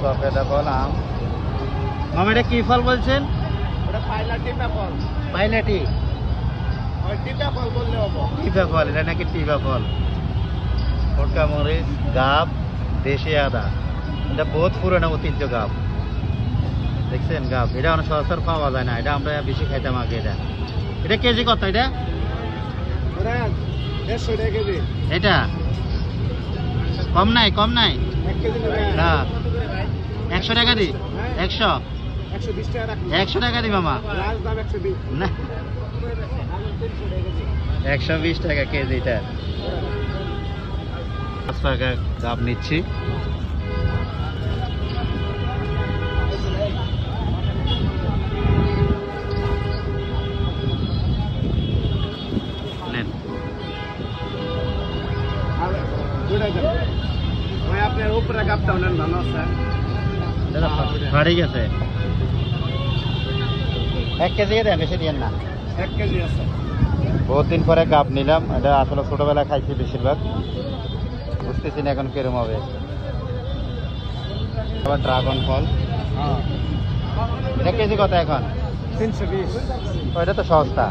সফেদা ফল আম। মামা এটা কি ফল বলছেন? ওটা টিপা ফল। পাইলাটি ওই টিপা ফল বললে হবে। টিপা ফল, এটা নাকি টিপা ফল। ফটকা মরিচ, গাব, দেশি আদা, এটা বহুত পুরনো ঐতিহ্য গাব। দেখছেন গাব, এটা অনেক সহজে পাওয়া যায় না, এটা আমরা বেশি খাইতাম আগে। এটা এটা কেজি কত? এটা ওটা 150 টাকা কেজি। এটা কম নাই, কম নাই 1 কেজি নেবে না। 100 টাকা দি, 100 120 টাকা রাখুন। 100 টাকা দি মামা। লাল দাম 120 না, 120 টাকা কেজি। এটা 5 টাকা গাব নিচ্ছি। নেন। আর দুটা দেন। ওই আপনার উপরে কাপটা নেন, ভালো আছে। ফাড়ে গেছে। 1 কেজি দেন, বেশি দিয়েন না। 1 কেজি আছে। বহুত দিন পরে গাব নিলাম, এটা আসলে ছোটবেলায় খাইছি বেশিরভাগ, বুঝতেছি না এখন কিরম হবে। আবার ড্রাগন ফল, হ্যাঁ এটা কেজি কত এখন? 320। এটা তো সস্তা।